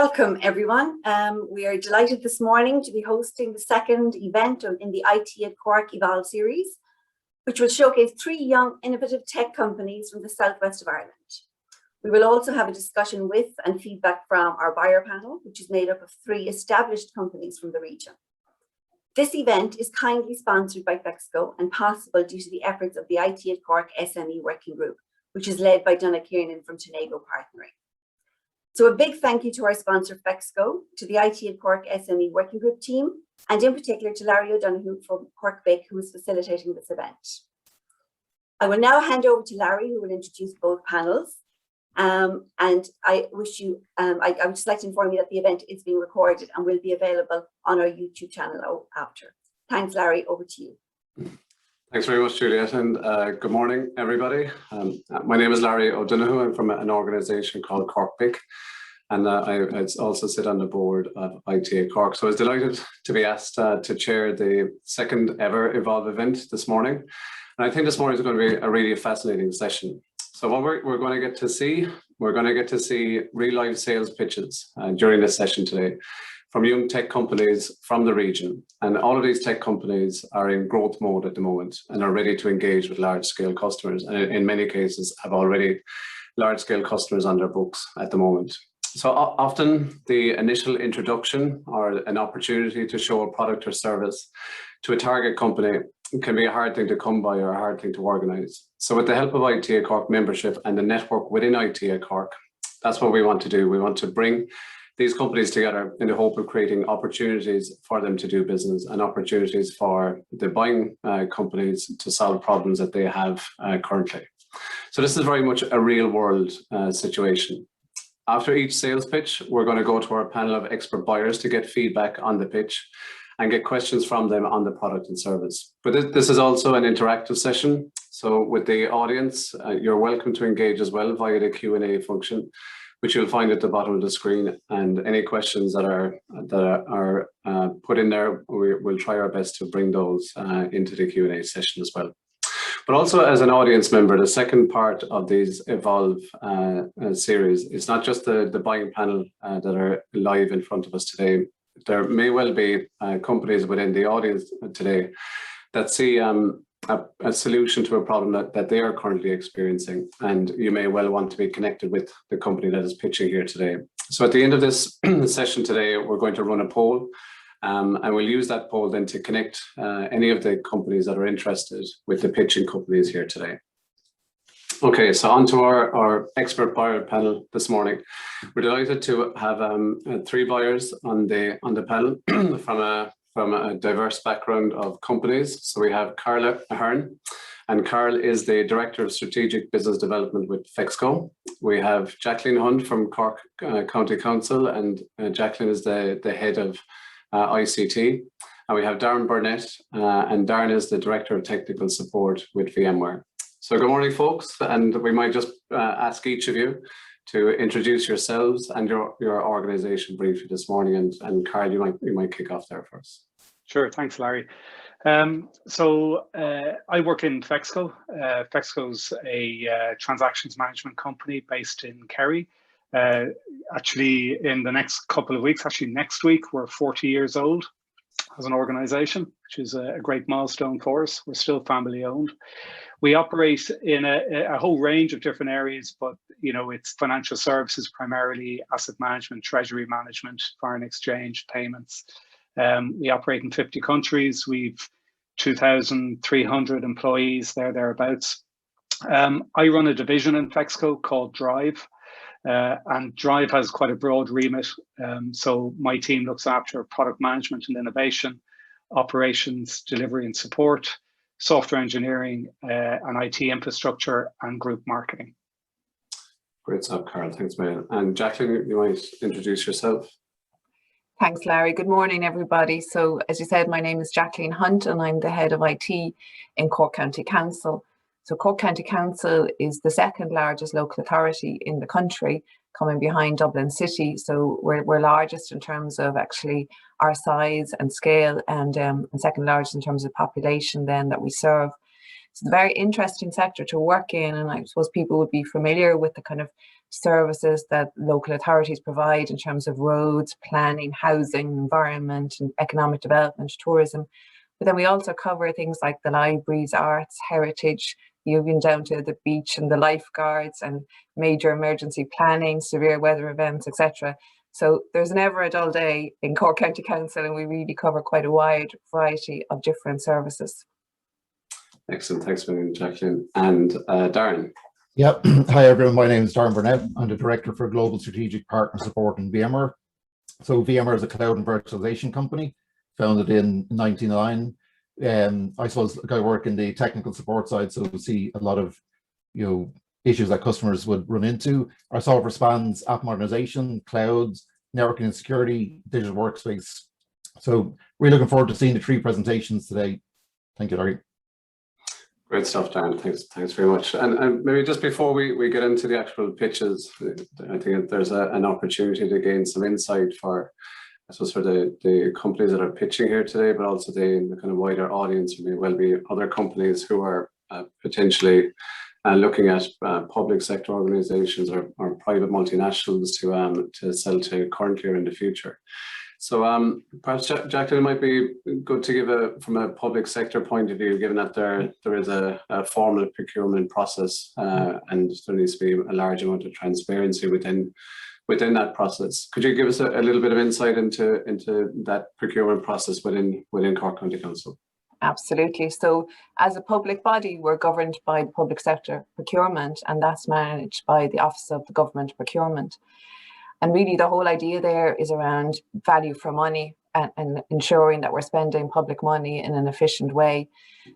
Welcome everyone. We are delighted this morning to be hosting the second event in the IT at Cork Evolve series, which will showcase 3 young innovative tech companies from the southwest of Ireland. We will also have a discussion with and feedback from our buyer panel, which is made up of 3 established companies from the region. This event is kindly sponsored by Fexco and possible due to the efforts of the IT at Cork SME Working Group, which is led by Donna Kiernan from Tonego Partnering. So a big thank you to our sponsor Fexco, to the IT at Cork SME Working Group team, and in particular to Larry O'Donoghue from Cork BIC, who is facilitating this event. I will now hand over to Larry, who will introduce both panels. And I would just like to inform you that the event is being recorded and will be available on our YouTube channel after. Thanks, Larry, over to you. Thanks very much, Juliet, and good morning, everybody. My name is Larry O'Donoghue. I'm from an organisation called Cork BIC, and I also sit on the board of IT at Cork. So I was delighted to be asked to chair the second ever Evolve event this morning. And I think this morning is going to be a really fascinating session. So what we're going to get to see, real life sales pitches during this session today from young tech companies from the region. And all of these tech companies are in growth mode at the moment and are ready to engage with large scale customers. And in many cases have already large scale customers on their books at the moment. So often the initial introduction or an opportunity to show a product or service to a target company can be a hard thing to come by or a hard thing to organize. So with the help of IT at Cork membership and the network within IT at Cork, that's what we want to do. We want to bring these companies together in the hope of creating opportunities for them to do business and opportunities for the buying companies to solve problems that they have currently. So this is very much a real world situation. After each sales pitch, we're going to go to our panel of expert buyers to get feedback on the pitch and get questions from them on the product and service. But this is also an interactive session. So with the audience, you're welcome to engage as well via the Q&A function, which you'll find at the bottom of the screen, and any questions that are put in there, we'll try our best to bring those into the Q&A session as well. But also as an audience member, the second part of these Evolve series is not just the buying panel that are live in front of us today. There may well be companies within the audience today that see a solution to a problem that they are currently experiencing, and you may well want to be connected with the company that is pitching here today. So at the end of this session today, we're going to run a poll, and we'll use that poll then to connect any of the companies that are interested with the pitching companies here today. Okay, so on to our expert buyer panel this morning. We're delighted to have 3 buyers on the panel from a diverse background of companies. So we have Carla Ahern, and Carl is the Director of Strategic Business Development with Fexco. We have Jacqueline Hunt from Cork County Council, and Jacqueline is the head of ICT. And we have Darren Burnett, and Darren is the Director of Technical Support with VMware. So good morning, folks, and we might just ask each of you to introduce yourselves and your organisation briefly this morning. And Carl, you might kick off there first. Sure, thanks, Larry. So I work in Fexco. Fexco's a transactions management company based in Kerry. Actually, in the next couple of weeks, actually next week, we're 40 years old as an organisation, which is a great milestone for us. We're still family owned. We operate in a whole range of different areas, but it's financial services primarily, asset management, treasury management, foreign exchange, payments. We operate in 50 countries. We've 2,300 employees thereabouts. I run a division in Fexco called Drive, and Drive has quite a broad remit. So my team looks after product management and innovation, operations, delivery and support, software engineering, and IT infrastructure, and group marketing. Great stuff, Carl. Thanks, man. And Jacqueline, you might introduce yourself. Thanks, Larry. Good morning, everybody. So as you said, my name is Jacqueline Hunt, and I'm the head of IT in Cork County Council. So Cork County Council is the 2nd largest local authority in the country, coming behind Dublin City. So we're largest in terms of actually our size and scale, and 2nd largest in terms of population then that we serve. It's a very interesting sector to work in, and I suppose people would be familiar with the kind of services that local authorities provide in terms of roads, planning, housing, environment, and economic development, tourism. But then we also cover things like the libraries, arts, heritage, even down to the beach and the lifeguards and major emergency planning, severe weather events, etc. So there's never a dull day in Cork County Council, and we really cover quite a wide variety of different services. Excellent, thanks very much, Jacqueline. And Darren. Yep. Hi everyone, my name is Darren Burnett. I'm the Director for Global Strategic Partner Support in VMware. So VMware is a cloud and virtualization company founded in 1999. I suppose I work in the technical support side, so we see a lot of issues that customers would run into. Our software spans app modernization, clouds, networking and security, digital workspace. So really looking forward to seeing the 3 presentations today. Thank you, Larry. Great stuff, Darren. Thanks very much. And maybe just before we get into the actual pitches, I think there's an opportunity to gain some insight for, I suppose, for the companies that are pitching here today, but also the kind of wider audience. There may well be other companies who are potentially looking at public sector organizations or private multinationals to sell to currently or in the future. So perhaps, Jacqueline, it might be good to give from a public sector point of view, given that there is a formal procurement process and there needs to be a large amount of transparency within that process. Could you give us a little bit of insight into that procurement process within Cork County Council? Absolutely. So as a public body, we're governed by the public sector procurement, and that's managed by the Office of the Government Procurement. And really the whole idea there is around value for money and ensuring that we're spending public money in an efficient way.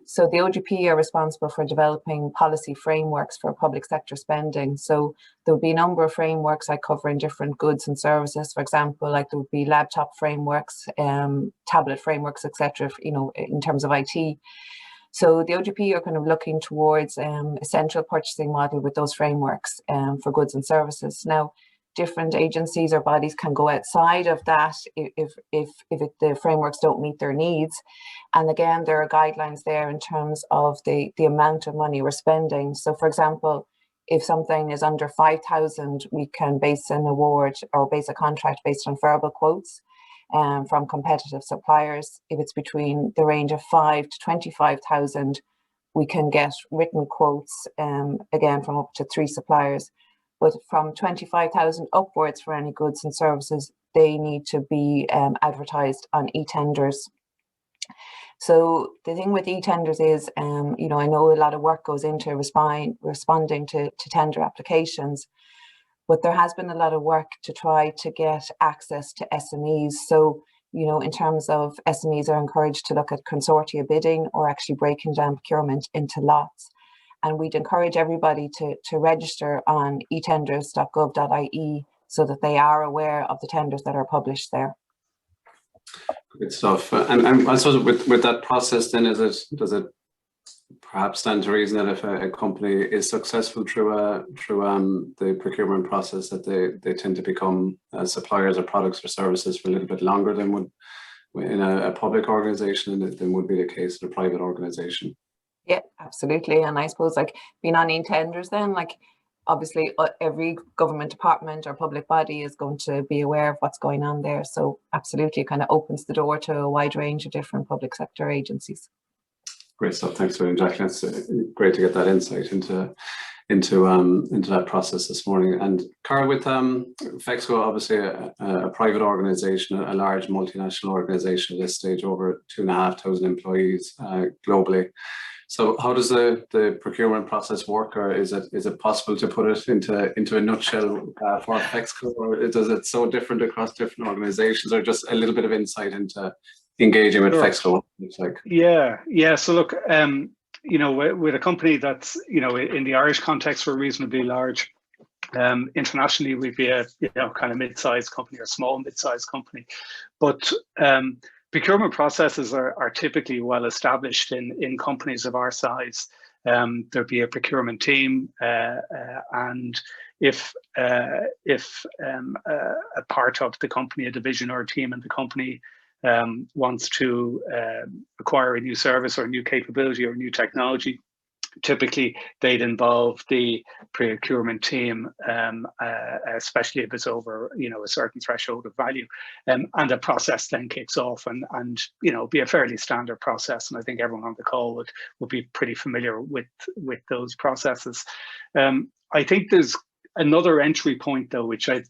So the OGP are responsible for developing policy frameworks for public sector spending. So there would be a number of frameworks I cover in different goods and services. For example, like there would be laptop frameworks, tablet frameworks, etc. In terms of IT. So the OGP are kind of looking towards a central purchasing model with those frameworks for goods and services. Now, different agencies or bodies can go outside of that if the frameworks don't meet their needs. And again, there are guidelines there in terms of the amount of money we're spending. So for example, if something is under 5,000, we can base an award or base a contract based on verbal quotes from competitive suppliers. If it's between the range of 5,000 to 25,000, we can get written quotes, again, from up to 3 suppliers. But from 25,000 upwards for any goods and services, they need to be advertised on e-tenders. So the thing with e-tenders is, I know a lot of work goes into responding to tender applications, but there has been a lot of work to try to get access to SMEs. So, in terms of SMEs are encouraged to look at consortia bidding or actually breaking down procurement into lots. And we'd encourage everybody to register on etenders.gov.ie so that they are aware of the tenders that are published there. Good stuff. And I suppose with that process, then does it perhaps stand to reason that if a company is successful through the procurement process, that they tend to become suppliers of products or services for a little bit longer than would in a public organization than would be the case in a private organization? Yeah, absolutely. And I suppose being on e-tenders then, obviously every government department or public body is going to be aware of what's going on there. So absolutely, it kind of opens the door to a wide range of different public sector agencies. Great stuff. Thanks very much, Jacqueline. It's great to get that insight into that process this morning. And Cara, with FEXCO, obviously a private organisation, a large multinational organisation at this stage, over 2,500 employees globally. So how does the procurement process work, or is it possible to put it into a nutshell for FEXCO, or does it so different across different organizations, or just a little bit of insight into engaging with FEXCO? What it looks like? Yeah. So look, with a company that's, in the Irish context, we're reasonably large. Internationally, we'd be a kind of mid-sized company or small mid-sized company, but procurement processes are typically well established in companies of our size. There'd be a procurement team, and if a part of the company, a division or a team in the company wants to acquire a new service or a new capability or new technology, typically they'd involve the procurement team, especially if it's over, a certain threshold of value, and the process then kicks off, and be a fairly standard process. And I think everyone on the call would be pretty familiar with those processes. I think there's another entry point though, so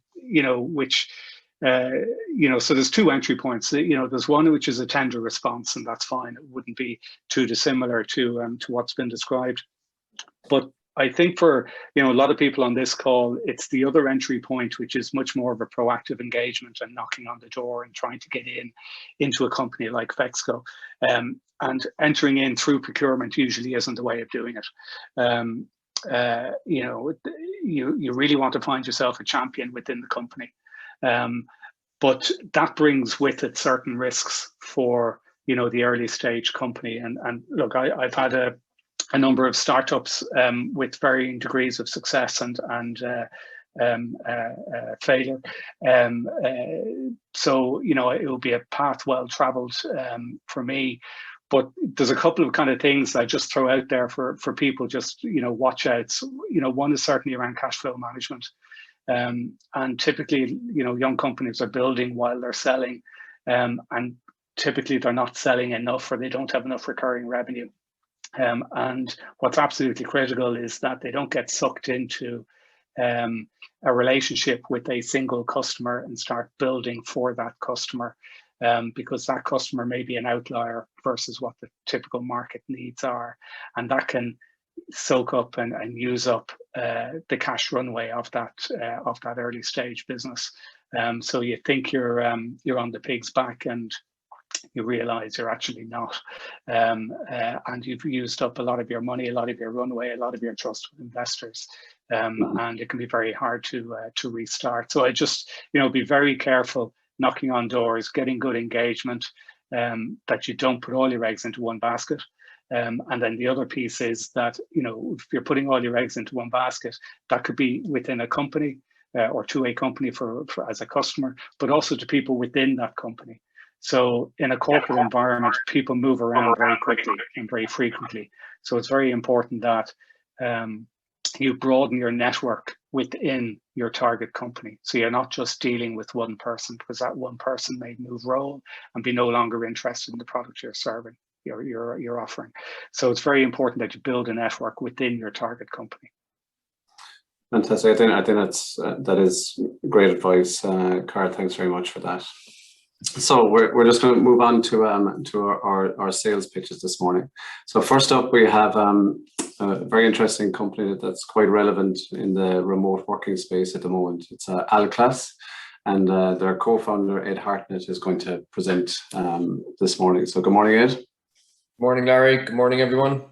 there's two entry points. There's one which is a tender response, and that's fine. It wouldn't be too dissimilar to what's been described. But I think for a lot of people on this call, it's the other entry point, which is much more of a proactive engagement and knocking on the door and trying to get into a company like Fexco. And entering in through procurement usually isn't the way of doing it. You really want to find yourself a champion within the company. But that brings with it certain risks for the early stage company. And look, I've had a number of startups with varying degrees of success and failure. So it will be a path well traveled for me. But there's a couple of kind of things I just throw out there for people, just watch out. One is certainly around cash flow management. And typically, young companies are building while they're selling, and typically they're not selling enough, or they don't have enough recurring revenue. And what's absolutely critical is that they don't get sucked into a relationship with a single customer and start building for that customer, because that customer may be an outlier versus what the typical market needs are, and that can soak up and use up the cash runway of that early stage business. So you think you're on the pig's back, and you realize you're actually not, and you've used up a lot of your money, a lot of your runway, a lot of your trust with investors, and it can be very hard to restart. So I just be very careful knocking on doors, getting good engagement, that you don't put all your eggs into one basket. And then the other piece is that, if you're putting all your eggs into one basket, that could be within a company or to a company for as a customer, but also to people within that company. So in a corporate environment, people move around very quickly and very frequently. So it's very important that you broaden your network within your target company. So you're not just dealing with one person, because that one person may move role and be no longer interested in the product you're serving. You're offering. So it's very important that you build a network within your target company. Fantastic. I think that is great advice, Carl. Thanks very much for that. So we're just going to move on to our sales pitches this morning. So first up, we have a very interesting company that's quite relevant in the remote working space at the moment. It's Alclass, and their co-founder Ed Hartnett is going to present this morning. So good morning, Ed. Morning, Larry. Good morning, everyone.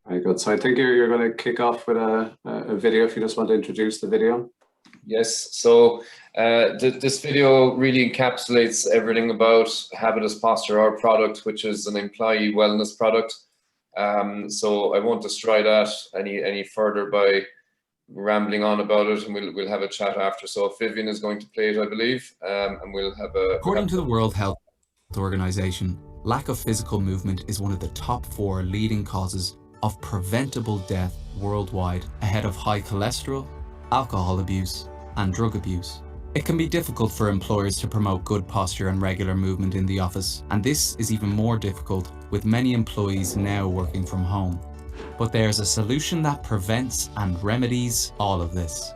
Very good. So I think you're going to kick off with a video, if you just want to introduce the video. Yes. So this video really encapsulates everything about Habitus Posture, our product, which is an employee wellness product. So I won't destroy that any further by rambling on about it, and we'll have a chat after. So Vivian is going to play it, I believe, and we'll have a... According to the World Health Organization, lack of physical movement is one of the top 4 leading causes of preventable death worldwide, ahead of high cholesterol, alcohol abuse, and drug abuse. It can be difficult for employers to promote good posture and regular movement in the office, and this is even more difficult with many employees now working from home. But there's a solution that prevents and remedies all of this.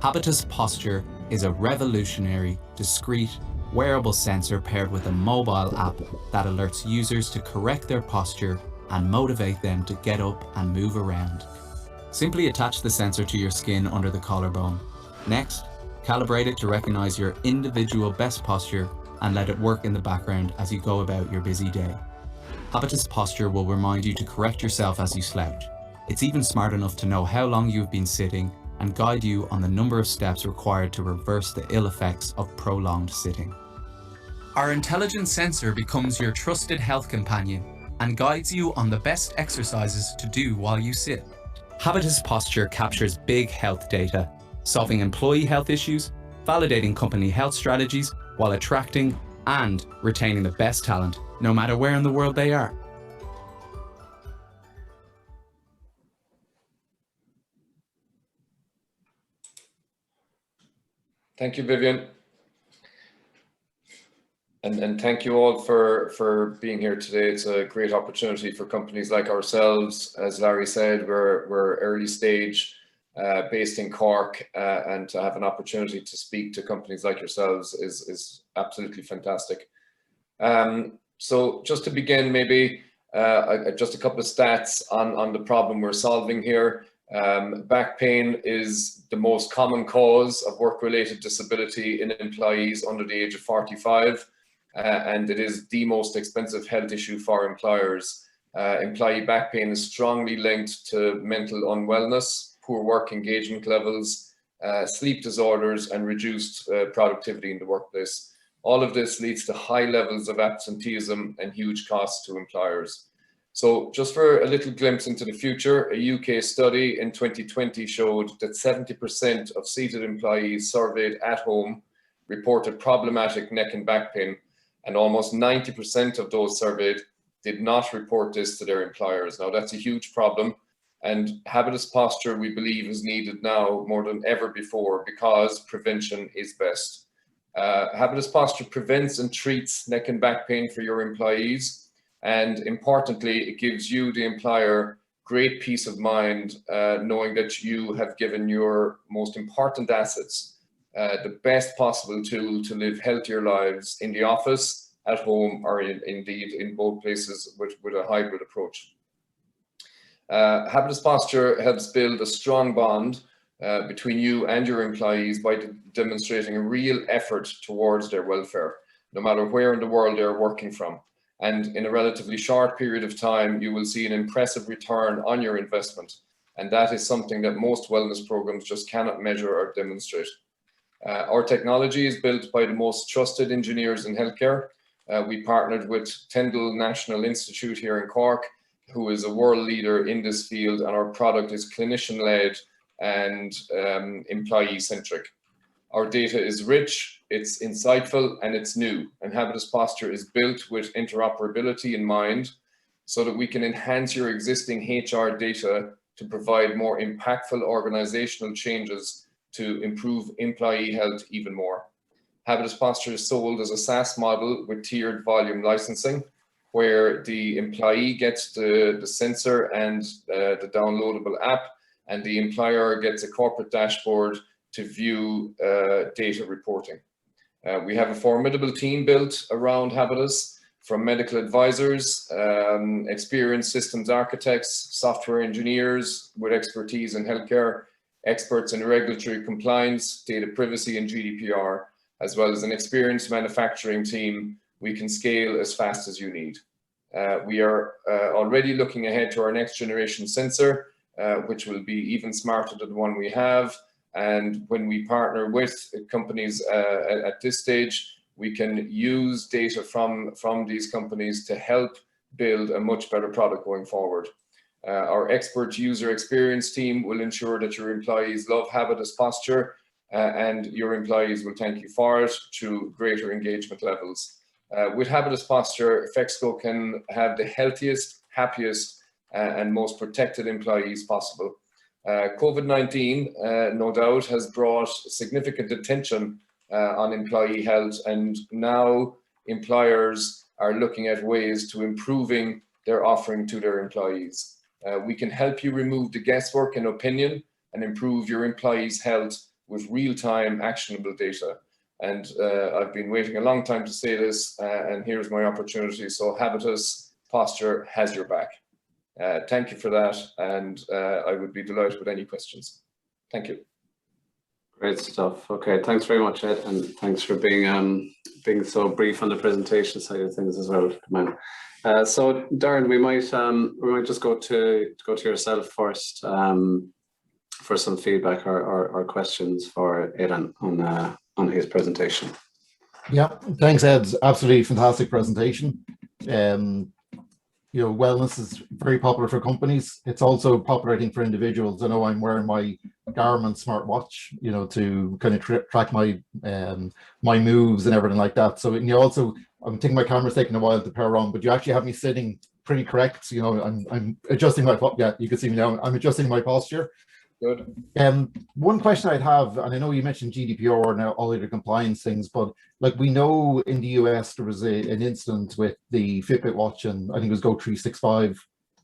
Habitus Posture is a revolutionary, discreet, wearable sensor paired with a mobile app that alerts users to correct their posture and motivate them to get up and move around. Simply attach the sensor to your skin under the collarbone. Next, calibrate it to recognize your individual best posture and let it work in the background as you go about your busy day. Habitus Posture will remind you to correct yourself as you slouch. It's even smart enough to know how long you've been sitting and guide you on the number of steps required to reverse the ill effects of prolonged sitting. Our intelligent sensor becomes your trusted health companion and guides you on the best exercises to do while you sit. Habitus Posture captures big health data, solving employee health issues, validating company health strategies, while attracting and retaining the best talent, no matter where in the world they are. Thank you, Vivian. And thank you all for being here today. It's a great opportunity for companies like ourselves. As Larry said, we're early stage, based in Cork, and to have an opportunity to speak to companies like yourselves is absolutely fantastic. So just to begin, maybe just a couple of stats on the problem we're solving here. Back pain is the most common cause of work-related disability in employees under the age of 45. And it is the most expensive health issue for employers. Employee back pain is strongly linked to mental unwellness, poor work engagement levels, sleep disorders, and reduced productivity in the workplace. All of this leads to high levels of absenteeism and huge costs to employers. So just for a little glimpse into the future, a UK study in 2020 showed that 70% of seated employees surveyed at home reported problematic neck and back pain, and almost 90% of those surveyed did not report this to their employers. Now, that's a huge problem, and habitus posture, we believe, is needed now more than ever before, because prevention is best. Habitus posture prevents and treats neck and back pain for your employees, and importantly, it gives you, the employer, great peace of mind, knowing that you have given your most important assets the best possible tool to live healthier lives in the office, at home, or indeed in both places with a hybrid approach. Habitus posture helps build a strong bond between you and your employees by demonstrating a real effort towards their welfare, no matter where in the world they're working from. And in a relatively short period of time, you will see an impressive return on your investment. And that is something that most wellness programs just cannot measure or demonstrate. Our technology is built by the most trusted engineers in healthcare. We partnered with Tyndall National Institute here in Cork, who is a world leader in this field, and our product is clinician-led and employee-centric. Our data is rich, it's insightful, and it's new. And habitus posture is built with interoperability in mind, so that we can enhance your existing HR data to provide more impactful organizational changes to improve employee health even more. Habitus posture is sold as a SaaS model with tiered volume licensing, where the employee gets the sensor and the downloadable app, and the employer gets a corporate dashboard to view data reporting. We have a formidable team built around habitus, from medical advisors, experienced systems architects, software engineers with expertise in healthcare, experts in regulatory compliance, data privacy, and GDPR, as well as an experienced manufacturing team. We can scale as fast as you need. We are already looking ahead to our next generation sensor, which will be even smarter than the one we have. And when we partner with companies at this stage, we can use data from these companies to help build a much better product going forward. Our expert user experience team will ensure that your employees love habitus posture, and your employees will thank you for it through greater engagement levels. With habitus posture, Fexco can have the healthiest, happiest, and most protected employees possible. COVID-19, no doubt, has brought significant attention on employee health, and now employers are looking at ways to improving their offering to their employees. We can help you remove the guesswork and opinion and improve your employees' health with real-time actionable data. And I've been waiting a long time to say this, and here's my opportunity. So habitus posture has your back. Thank you for that, and I would be delighted with any questions. Thank you. Great stuff. Okay, thanks very much, Ed, and thanks for being so brief on the presentation side of things as well. So Darren, we might just go to yourself first for some feedback or questions for Ed on his presentation. Yeah, thanks, Ed. Absolutely fantastic presentation. You know, wellness is very popular for companies. It's also popular, I think, for individuals. I know I'm wearing my Garmin smartwatch, you know, to kind of track my my moves and everything like that. So, and you also, I'm thinking my camera's taking a while to pair on, but you actually have me sitting pretty correct. You know, I'm adjusting my, yeah, you can see me now. I'm adjusting my posture. Good. One question I'd have, and I know you mentioned GDPR and all other compliance things, but like we know in the US there was an incident with the Fitbit watch, and I think it was Go 365,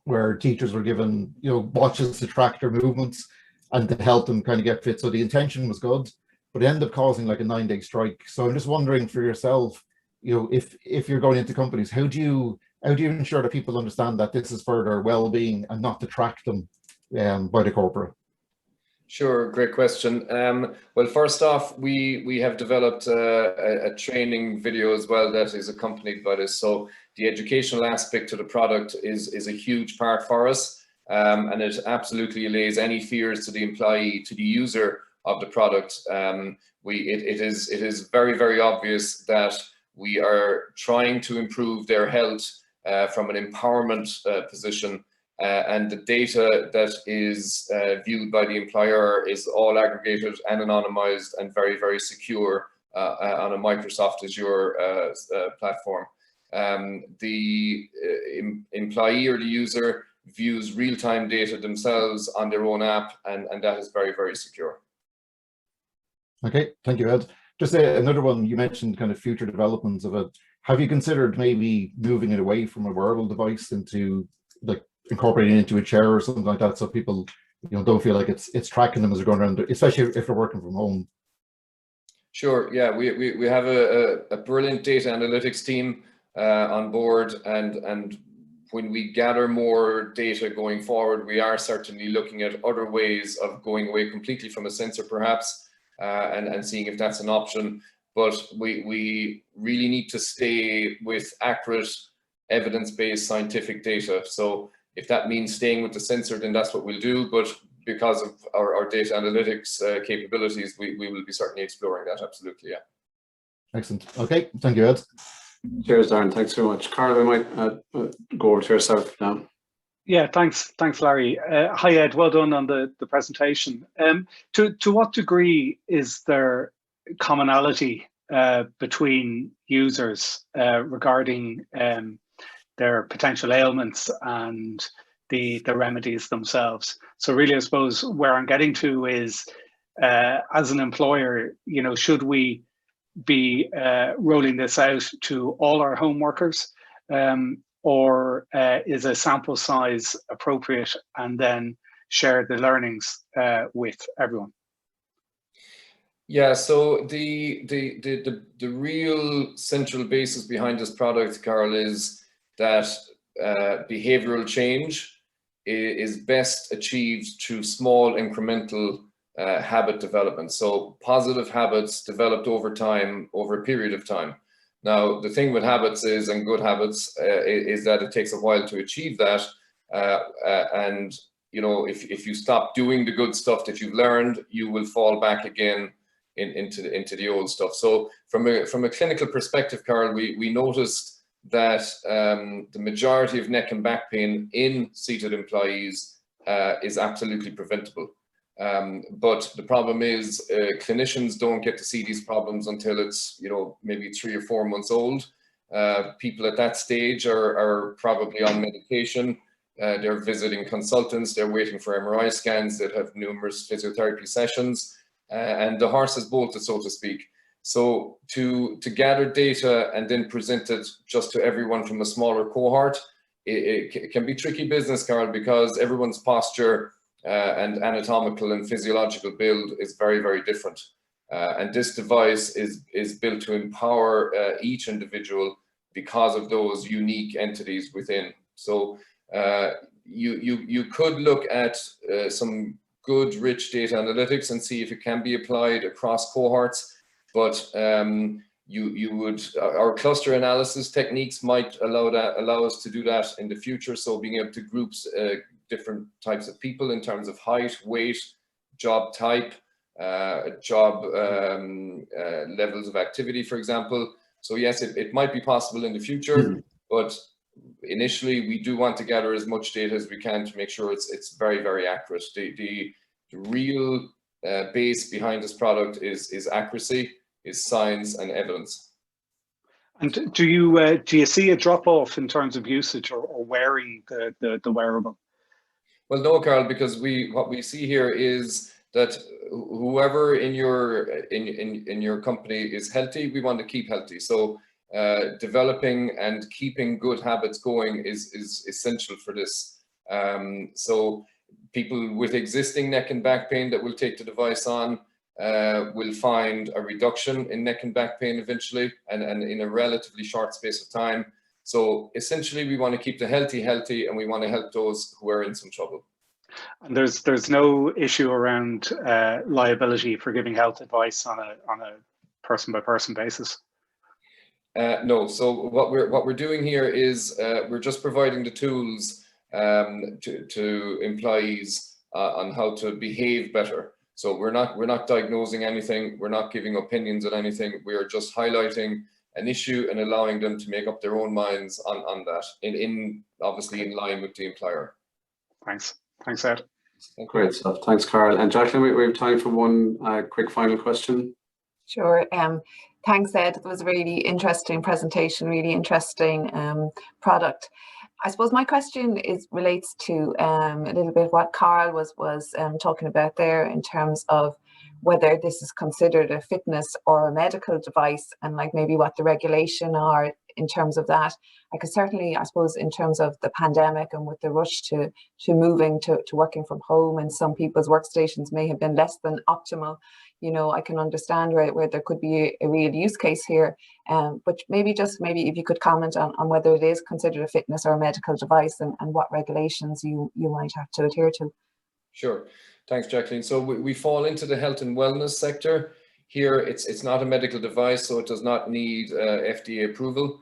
where teachers were given watches to track their movements and to help them kind of get fit. So the intention was good, but it ended up causing like a 9-day strike. So I'm just wondering for yourself, if you're going into companies, how do you ensure that people understand that this is for their well-being and not to track them by the corporate? Sure, great question. Well, first off, we have developed a training video as well that is accompanied by this. So the educational aspect to the product is a huge part for us, and it absolutely allays any fears to the employee, to the user of the product. It is very, very obvious that we are trying to improve their health from an empowerment position. And the data that is viewed by the employer is all aggregated and anonymized and very, very secure on a Microsoft Azure platform. The employee or the user views real-time data themselves on their own app, and that is very, very secure. Okay, thank you, Ed. Just another one, you mentioned kind of future developments of it. Have you considered maybe moving it away from a wearable device into like incorporating into a chair or something like that, so people don't feel like it's tracking them as they're going around, especially if they're working from home? Sure, yeah, we have a brilliant data analytics team on board, and when we gather more data going forward, we are certainly looking at other ways of going away completely from a sensor perhaps, and seeing if that's an option. But we really need to stay with accurate evidence-based scientific data. So if that means staying with the sensor, then that's what we'll do. But because of our data analytics capabilities, we will be certainly exploring that. Absolutely, yeah. Excellent. Okay, thank you, Ed. Cheers, Darren. Thanks very much. Carl, I might go over to yourself now. Yeah, thanks, Larry. Hi, Ed. Well done on the presentation. To what degree is there commonality between users regarding their potential ailments and the remedies themselves? So really, I suppose where I'm getting to is, as an employer, should we be rolling this out to all our home workers, or is a sample size appropriate, and then share the learnings with everyone? Yeah, so the real central basis behind this product, Carl, is that behavioral change is best achieved through small incremental habit development. So positive habits developed over time, over a period of time. Now, the thing with habits is, and good habits, is that it takes a while to achieve that. And if you stop doing the good stuff that you've learned, you will fall back again into the old stuff. So from a clinical perspective, Carl, we noticed that the majority of neck and back pain in seated employees is absolutely preventable. But the problem is clinicians don't get to see these problems until it's maybe 3 or 4 months old. People at that stage are probably on medication. They're visiting consultants. They're waiting for MRI scans. That have numerous physiotherapy sessions, and the horse has bolted, so to speak. So to gather data and then present it just to everyone from a smaller cohort, it can be tricky business, Carl, because everyone's posture and anatomical and physiological build is very, very different. And this device is built to empower each individual because of those unique entities within. So you could look at some good, rich data analytics and see if it can be applied across cohorts. But our cluster analysis techniques might allow us to do that in the future. So being able to group different types of people in terms of height, weight, job type, job levels of activity, for example. So yes, it might be possible in the future, but initially we do want to gather as much data as we can to make sure it's very, very accurate. The real base behind this product is accuracy, is science and evidence. And do you see a drop off in terms of usage or wearing the wearable? Well, no, Carl, because what we see here is that whoever in your company is healthy, we want to keep healthy. So developing and keeping good habits going is essential for this. So people with existing neck and back pain that will take the device on will find a reduction in neck and back pain eventually, and in a relatively short space of time. So essentially, we want to keep the healthy, and we want to help those who are in some trouble. And there's no issue around liability for giving health advice on a person by person basis. No. So what we're doing here is we're just providing the tools to employees on how to behave better. So we're not diagnosing anything. We're not giving opinions on anything. We are just highlighting an issue and allowing them to make up their own minds on that, obviously in line with the employer. Thanks, Ed. Great stuff. Thanks, Carl. And Jacqueline, we have time for one quick final question. Sure. Thanks, Ed. It was a really interesting presentation, really interesting product. I suppose my question relates to a little bit what Carl was talking about there in terms of whether this is considered a fitness or a medical device, and like maybe what the regulation are in terms of that. I could certainly, I suppose, in terms of the pandemic and with the rush to moving to working from home, and some people's workstations may have been less than optimal. You know, I can understand where there could be a real use case here. But maybe if you could comment on whether it is considered a fitness or a medical device, and what regulations you might have to adhere to. Sure. Thanks, Jacqueline. So we fall into the health and wellness sector. Here, it's not a medical device, so it does not need FDA approval.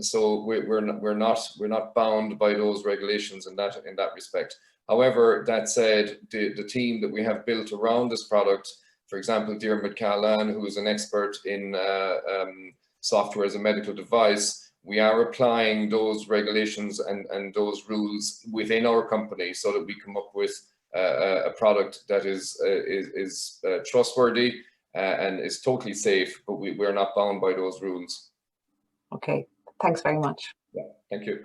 So we're not bound by those regulations in that respect. However, that said, the team that we have built around this product, for example, Diarmuid Callan, who is an expert in software as a medical device, we are applying those regulations and those rules within our company so that we come up with a product that is trustworthy and is totally safe, but we're not bound by those rules. Okay, thanks very much. Yeah, thank you.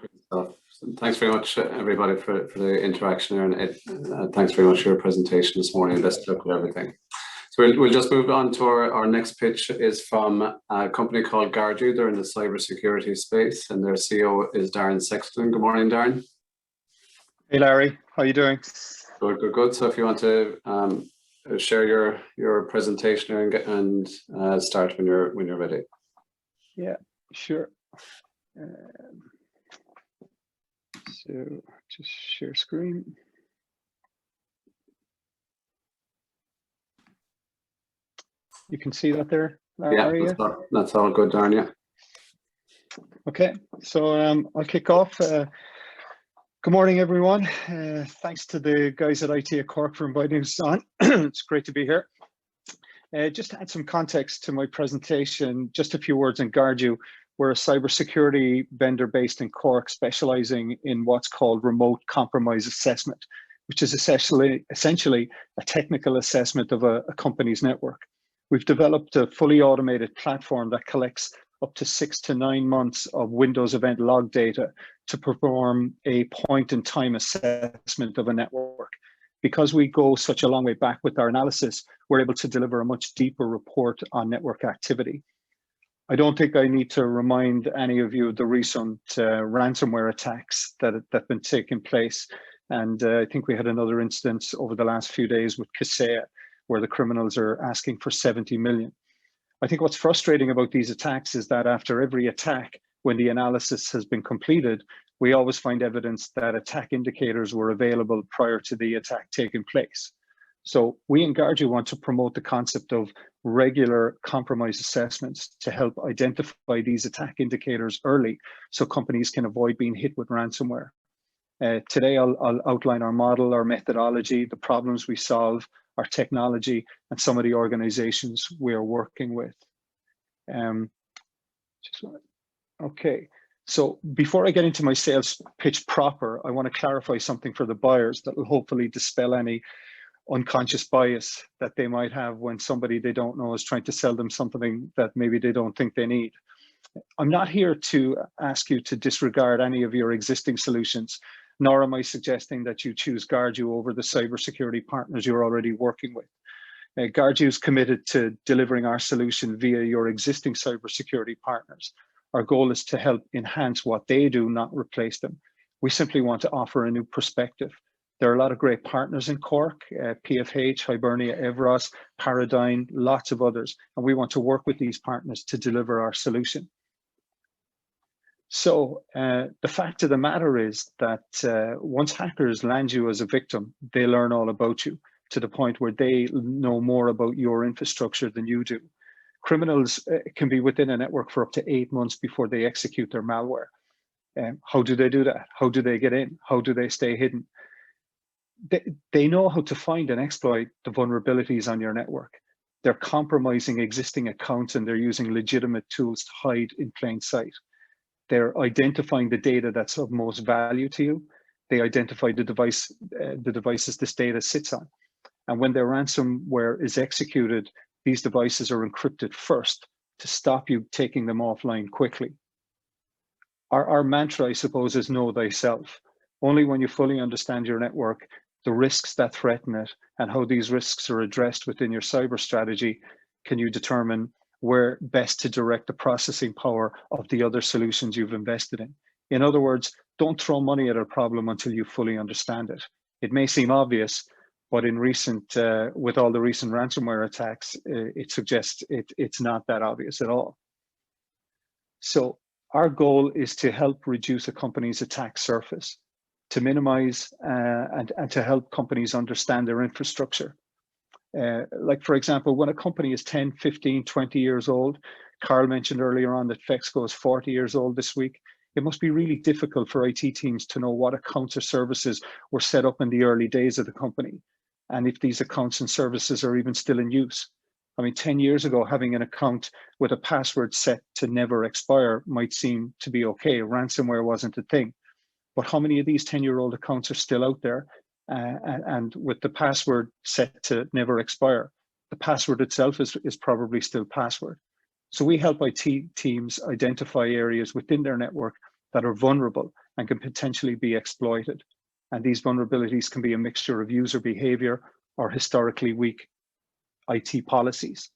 Thanks very much, everybody, for the interaction there, and thanks very much for your presentation this morning. Best of luck with everything. So we'll just move on to our next pitch. Is from a company called Gardu. They're in the cybersecurity space, and their CEO is Darren Sexton. Good morning, Darren. Hey, Larry. How are you doing? Good. So if you want to share your presentation and start when you're ready. Yeah, sure. So just share screen. You can see that there, Larry? Yeah, that's all good, Darren. Yeah. Okay, so I'll kick off. Good morning, everyone. Thanks to the guys at IT at Cork for inviting us on. It's great to be here. Just to add some context to my presentation, just a few words on Gardu. We're a cybersecurity vendor based in Cork, specializing in what's called remote compromise assessment, which is essentially a technical assessment of a company's network. We've developed a fully automated platform that collects up to 6 to 9 months of Windows event log data to perform a point-in-time assessment of a network. Because we go such a long way back with our analysis, we're able to deliver a much deeper report on network activity. I don't think I need to remind any of you of the recent ransomware attacks that have been taking place. And I think we had another instance over the last few days with Kaseya, where the criminals are asking for 70 million. I think what's frustrating about these attacks is that after every attack, when the analysis has been completed, we always find evidence that attack indicators were available prior to the attack taking place. So we in Gardu want to promote the concept of regular compromise assessments to help identify these attack indicators early so companies can avoid being hit with ransomware. Today, I'll outline our model, our methodology, the problems we solve, our technology, and some of the organizations we are working with. Okay, so before I get into my sales pitch proper, I want to clarify something for the buyers that will hopefully dispel any unconscious bias that they might have when somebody they don't know is trying to sell them something that maybe they don't think they need. I'm not here to ask you to disregard any of your existing solutions. nor am I suggesting that you choose Gardu over the cybersecurity partners you're already working with. Gardu is committed to delivering our solution via your existing cybersecurity partners. Our goal is to help enhance what they do, not replace them. We simply want to offer a new perspective. There are a lot of great partners in Cork, PFH, Hibernia, Evros, Paradigm, lots of others, and we want to work with these partners to deliver our solution. So the fact of the matter is that once hackers land you as a victim, they learn all about you to the point where they know more about your infrastructure than you do. Criminals can be within a network for up to 8 months before they execute their malware. How do they do that? How do they get in? How do they stay hidden? They know how to find and exploit the vulnerabilities on your network. They're compromising existing accounts and they're using legitimate tools to hide in plain sight. They're identifying the data that's of most value to you. They identify the devices this data sits on. And when their ransomware is executed, these devices are encrypted first to stop you taking them offline quickly. Our mantra, I suppose, is know thyself. Only when you fully understand your network, the risks that threaten it, and how these risks are addressed within your cyber strategy, can you determine where best to direct the processing power of the other solutions you've invested in. In other words, don't throw money at a problem until you fully understand it. It may seem obvious, but in with all the recent ransomware attacks, it suggests it's not that obvious at all. So our goal is to help reduce a company's attack surface, to minimize and to help companies understand their infrastructure. Like, for example, when a company is 10, 15, 20 years old, Carl mentioned earlier on that Fexco is 40 years old this week, it must be really difficult for IT teams to know what accounts or services were set up in the early days of the company, and if these accounts and services are even still in use. I mean, 10 years ago, having an account with a password set to never expire might seem to be okay. Ransomware wasn't a thing. But how many of these 10-year-old accounts are still out there? And with the password set to never expire, the password itself is probably still password. So we help IT teams identify areas within their network that are vulnerable and can potentially be exploited. And these vulnerabilities can be a mixture of user behavior or historically weak IT policies.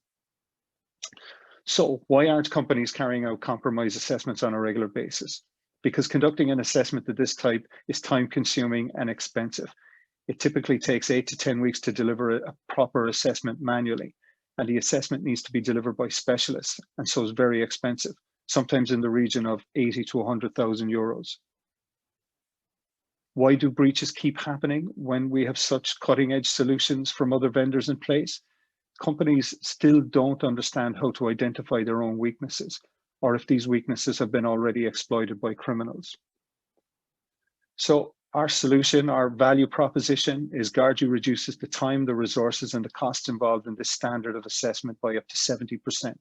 So why aren't companies carrying out compromise assessments on a regular basis? Because conducting an assessment of this type is time consuming and expensive. It typically takes 8 to 10 weeks to deliver a proper assessment manually, and the assessment needs to be delivered by specialists, and so it's very expensive, sometimes in the region of 80 to 100,000 euros. Why do breaches keep happening when we have such cutting edge solutions from other vendors in place? Companies still don't understand how to identify their own weaknesses, or if these weaknesses have been already exploited by criminals. So our solution, our value proposition is Gardu reduces the time, the resources, and the costs involved in this standard of assessment by up to 70%.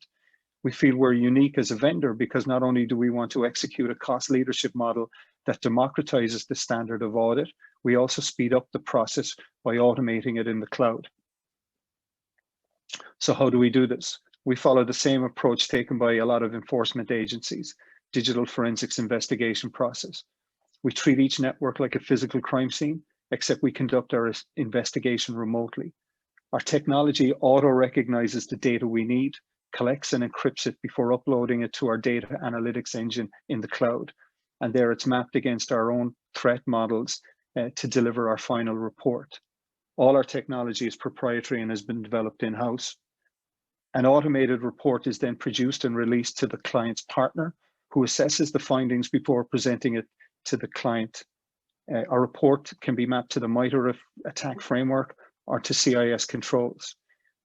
We feel we're unique as a vendor because not only do we want to execute a cost leadership model that democratizes the standard of audit, we also speed up the process by automating it in the cloud. So how do we do this? We follow the same approach taken by a lot of enforcement agencies, digital forensics investigation process. We treat each network like a physical crime scene, except we conduct our investigation remotely. Our technology auto-recognizes the data we need, collects and encrypts it before uploading it to our data analytics engine in the cloud. And there it's mapped against our own threat models to deliver our final report. All our technology is proprietary and has been developed in-house. An automated report is then produced and released to the client's partner, who assesses the findings before presenting it to the client. Our report can be mapped to the MITRE attack framework or to CIS controls.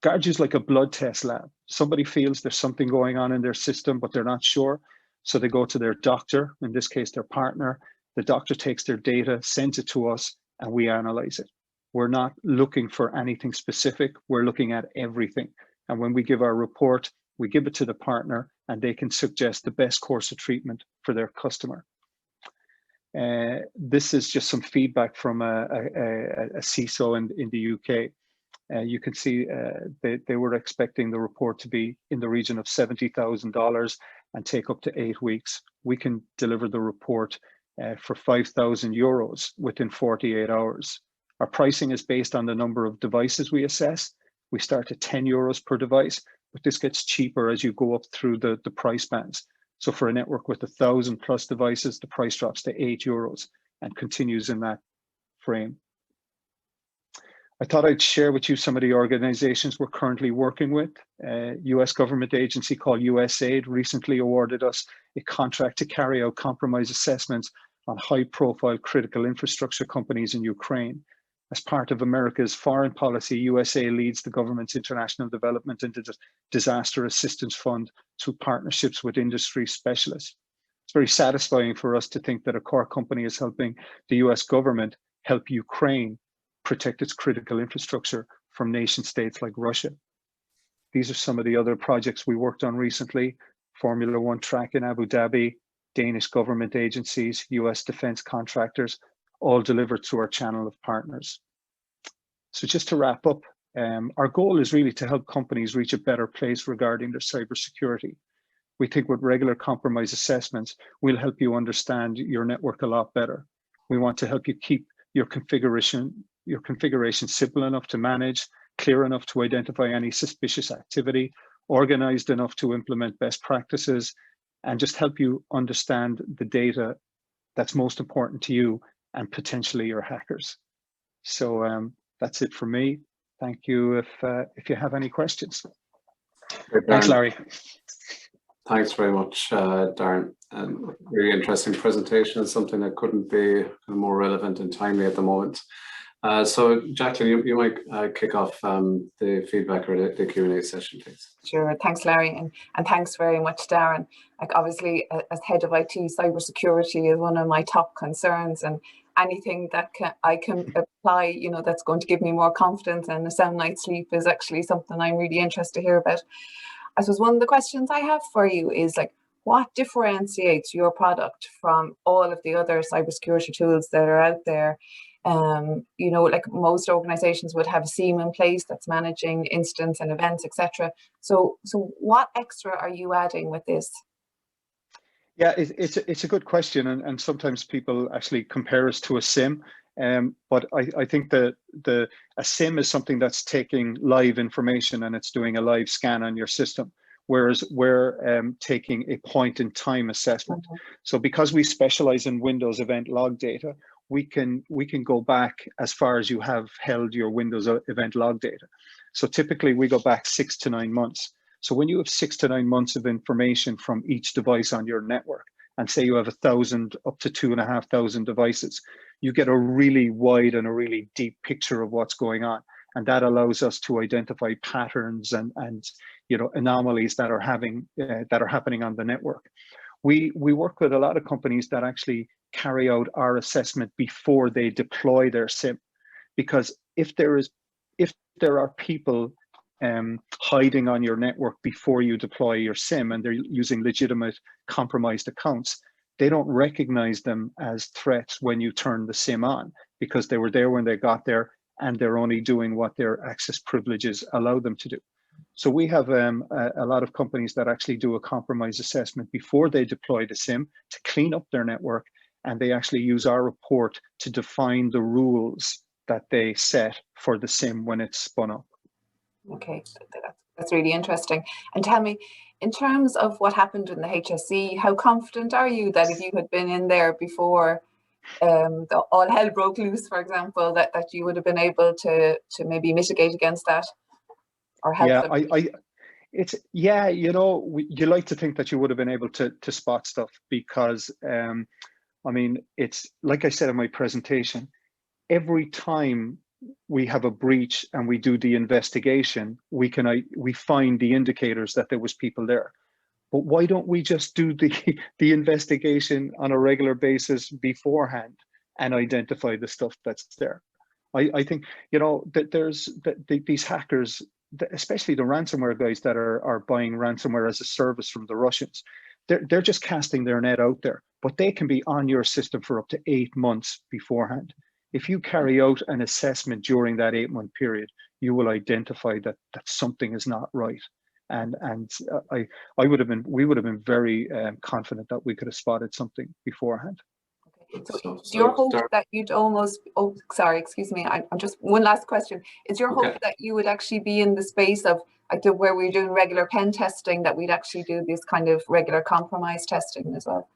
Gardu is like a blood test lab. Somebody feels there's something going on in their system, but they're not sure. So they go to their doctor, in this case, their partner. The doctor takes their data, sends it to us, and we analyze it. We're not looking for anything specific. We're looking at everything. And when we give our report, we give it to the partner, and they can suggest the best course of treatment for their customer. This is just some feedback from a CISO in the UK. You can see they were expecting the report to be in the region of $70,000 and take up to 8 weeks. We can deliver the report for €5,000 within 48 hours. Our pricing is based on the number of devices we assess. We start at €10 per device, but this gets cheaper as you go up through the price bands. So for a network with 1,000 plus devices, the price drops to €8 and continues in that frame. I thought I'd share with you some of the organizations we're currently working with. US government agency called USAID recently awarded us a contract to carry out compromise assessments on high-profile critical infrastructure companies in Ukraine. As part of America's foreign policy, USA leads the government's international development and disaster assistance fund through partnerships with industry specialists. It's very satisfying for us to think that a core company is helping the US government help Ukraine protect its critical infrastructure from nation states like Russia. These are some of the other projects we worked on recently: Formula One track in Abu Dhabi, Danish government agencies, US defense contractors, all delivered through our channel of partners. So just to wrap up, our goal is really to help companies reach a better place regarding their cybersecurity. We think with regular compromise assessments, we'll help you understand your network a lot better. We want to help you keep your configuration simple enough to manage, clear enough to identify any suspicious activity, organized enough to implement best practices, and just help you understand the data that's most important to you and potentially your hackers. So that's it for me. Thank you. If you have any questions. Thanks, Larry. Thanks very much, Darren. Really interesting presentation. It's something that couldn't be more relevant and timely at the moment. So Jacqueline, you might kick off the feedback or the Q&A session, please. Sure, thanks Larry, and thanks very much Darren. Like obviously as head of IT, cybersecurity is one of my top concerns, and anything that I can apply, you know, that's going to give me more confidence and a sound night's sleep is actually something I'm really interested to hear about. I suppose one of the questions I have for you is like, what differentiates your product from all of the other cybersecurity tools that are out there? You know, like most organizations would have a SIEM in place that's managing incidents and events, etc. So what extra are you adding with this? Yeah, it's a good question, and sometimes people actually compare us to a SIEM. But I think that a SIEM is something that's taking live information and it's doing a live scan on your system, whereas we're taking a point-in-time assessment. Mm-hmm. So because we specialize in Windows event log data, we can go back as far as you have held your Windows event log data. So typically we go back 6 to 9 months. So when you have 6 to 9 months of information from each device on your network, and say you have 1,000 up to 2,500 devices, you get a really wide and a really deep picture of what's going on. And that allows us to identify patterns and you know, anomalies that are happening on the network. We work with a lot of companies that actually carry out our assessment before they deploy their SIEM, because if there are people hiding on your network before you deploy your SIEM and they're using legitimate compromised accounts, they don't recognize them as threats when you turn the SIEM on, because they were there when they got there and they're only doing what their access privileges allow them to do. So we have a lot of companies that actually do a compromise assessment before they deploy the SIEM to clean up their network, and they actually use our report to define the rules that they set for the SIEM when it's spun up. Okay, that's really interesting. And tell me, in terms of what happened in the HSE, how confident are you that if you had been in there before all hell broke loose, for example, that you would have been able to maybe mitigate against that or help them? Yeah, you know, you like to think that you would have been able to spot stuff, because I mean, it's like I said in my presentation, every time we have a breach and we do the investigation, we find the indicators that there was people there. But why don't we just do the investigation on a regular basis beforehand and identify the stuff that's there? I think, you know, that there's these hackers, especially the ransomware guys that are buying ransomware as a service from the Russians, they're just casting their net out there, but they can be on your system for up to 8 months beforehand. If you carry out an assessment during that 8-month period, you will identify that something is not right. And we would have been very confident that we could have spotted something beforehand. So is your hope Darren? that you'd almost, oh, sorry, excuse me, I'm just, one last question. Is your hope that you would actually be in the space of where we're doing regular pen testing, that we'd actually do this kind of regular compromise testing as well?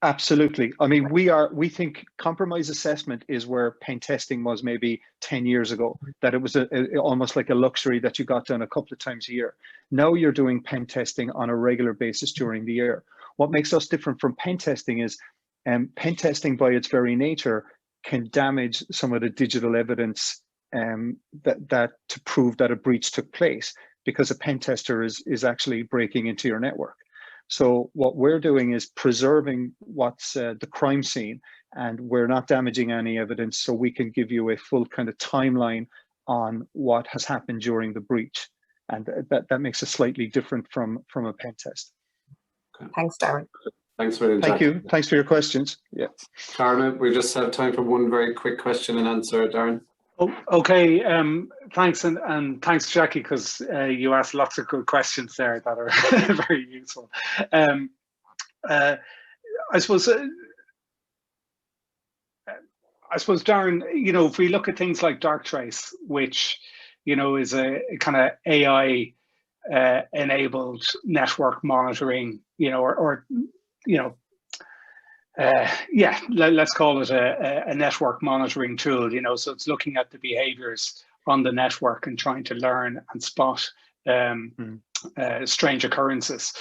Absolutely. I mean, we think compromise assessment is where pen testing was maybe 10 years ago, that it was almost like a luxury that you got done a couple of times a year. Now you're doing pen testing on a regular basis during the year. What makes us different from pen testing is pen testing by its very nature can damage some of the digital evidence that to prove that a breach took place, because a pen tester is actually breaking into your network. So what we're doing is preserving what's the crime scene, and we're not damaging any evidence, so we can give you a full kind of timeline on what has happened during the breach. And that makes it slightly different from a pen test. Okay. Thanks, Darren. Thanks for Thank you. Thanks for your questions. Yeah. Karen, we just have time for one very quick question and answer, Darren. Oh, okay. Thanks, and thanks, Jackie, because you asked lots of good questions there that are very useful. I suppose, Darren, you know, if we look at things like Darktrace, which, you know, is a kind of AI enabled network monitoring, you know, or you know, yeah, let's call it a network monitoring tool, you know, so it's looking at the behaviors on the network and trying to learn and spot strange occurrences.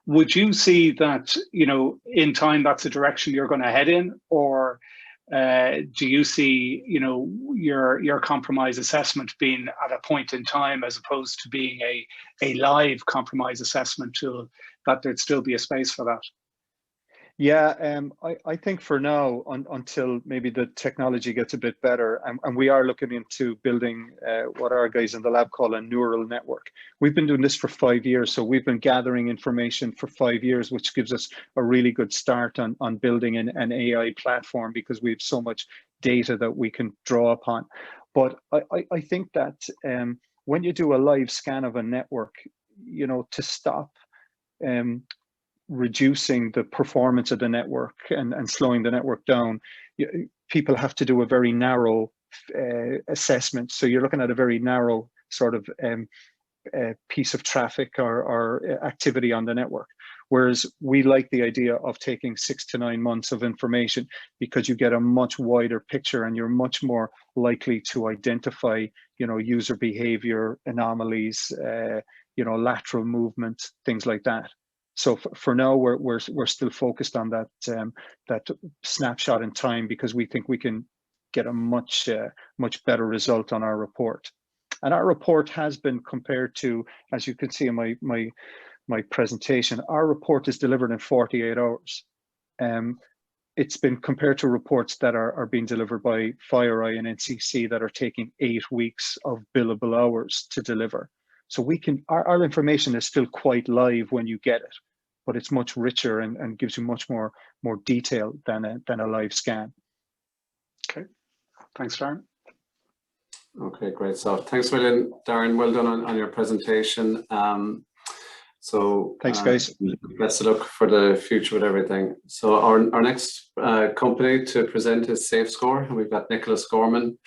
Would you see that, you know, in time that's a direction you're going to head in, or do you see, you know, your compromise assessment being at a point in time as opposed to being a live compromise assessment tool, that there'd still be a space for that? Yeah, I think for now, until maybe the technology gets a bit better, and we are looking into building what our guys in the lab call a neural network. We've been doing this for 5 years, so we've been gathering information for 5 years, which gives us a really good start on building an AI platform, because we have so much data that we can draw upon. But I think that when you do a live scan of a network, you know, to stop reducing the performance of the network and slowing the network down, people have to do a very narrow assessment. So you're looking at a very narrow sort of piece of traffic or activity on the network. Whereas we like the idea of taking 6 to 9 months of information, because you get a much wider picture and you're much more likely to identify, you know, user behavior anomalies, you know, lateral movement, things like that. So for now, we're still focused on that that snapshot in time, because we think we can get a much better result on our report. And our report has been compared to, as you can see in my presentation, our report is delivered in 48 hours. It's been compared to reports that are being delivered by FireEye and NCC that are taking 8 weeks of billable hours to deliver. So we can, our information is still quite live when you get it, but it's much richer and gives you much more detail than a live scan. Okay, thanks, Darren. Okay, great stuff. Thanks a million, Darren. Well done on your presentation. So thanks, guys. Best of luck for the future with everything. So our next company to present is SafeScore, and we've got Nicholas Gorman,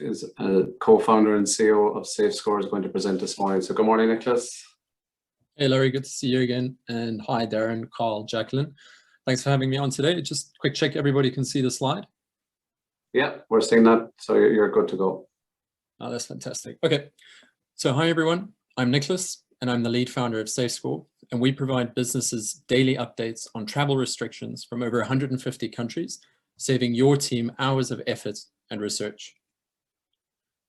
is a co-founder and CEO of SafeScore, is going to present this morning. So good morning, Nicholas. Hey Larry, good to see you again. And hi Darren, Carl, Jacqueline. Thanks for having me on today. Just quick check, everybody can see the slide? Yeah, we're seeing that, so you're good to go. Oh, that's fantastic. Okay, so hi everyone, I'm Nicholas and I'm the lead founder of SafeScore, and we provide businesses daily updates on travel restrictions from over 150 countries, saving your team hours of effort and research.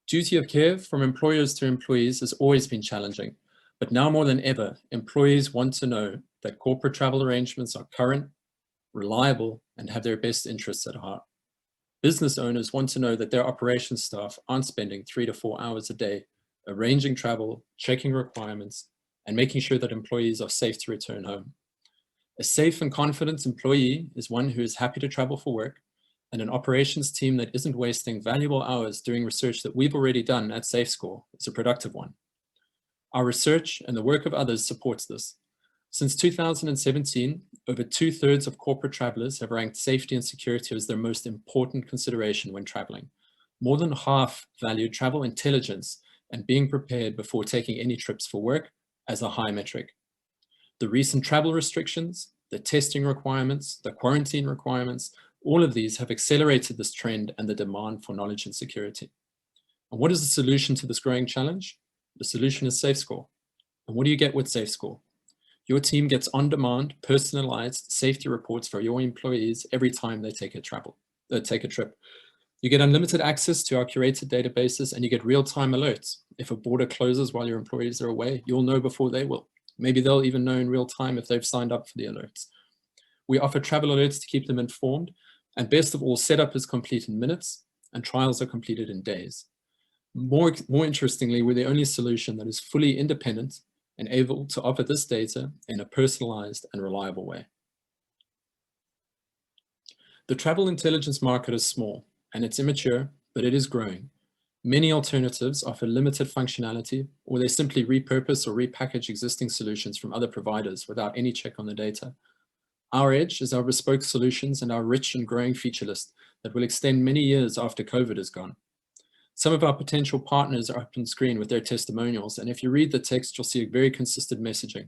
Duty of care from employers to employees has always been challenging, but now more than ever, employees want to know that corporate travel arrangements are current, reliable, and have their best interests at heart. Business owners want to know that their operations staff aren't spending 3 to 4 hours a day arranging travel, checking requirements, and making sure that employees are safe to return home. A safe and confident employee is one who is happy to travel for work, and an operations team that isn't wasting valuable hours doing research that we've already done at SafeScore is a productive one. Our research and the work of others supports this. Since 2017, over 2/3 of corporate travelers have ranked safety and security as their most important consideration when traveling. More than half valued travel intelligence and being prepared before taking any trips for work as a high metric. The recent travel restrictions, the testing requirements, the quarantine requirements, all of these have accelerated this trend and the demand for knowledge and security. And what is the solution to this growing challenge? The solution is SafeScore. And what do you get with SafeScore? Your team gets on-demand, personalized safety reports for your employees every time they take a trip. You get unlimited access to our curated databases, and you get real-time alerts. If a border closes while your employees are away, you'll know before they will. Maybe they'll even know in real time if they've signed up for the alerts. We offer travel alerts to keep them informed, and best of all, setup is complete in minutes, and trials are completed in days. More interestingly, we're the only solution that is fully independent and able to offer this data in a personalized and reliable way. The travel intelligence market is small and it's immature, but it is growing. Many alternatives offer limited functionality, or they simply repurpose or repackage existing solutions from other providers without any check on the data. Our edge is our bespoke solutions and our rich and growing feature list that will extend many years after COVID is gone. Some of our potential partners are up on screen with their testimonials, and if you read the text, you'll see a very consistent messaging.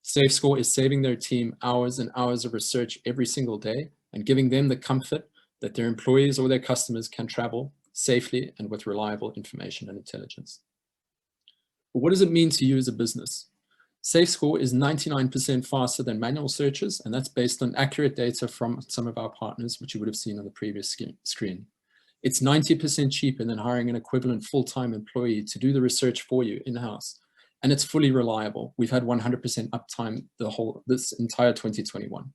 SafeScore is saving their team hours and hours of research every single day and giving them the comfort that their employees or their customers can travel safely and with reliable information and intelligence. But what does it mean to you as a business? SafeScore is 99% faster than manual searches, and that's based on accurate data from some of our partners, which you would have seen on the previous screen. It's 90% cheaper than hiring an equivalent full-time employee to do the research for you in-house. And it's fully reliable. We've had 100% uptime this entire 2021.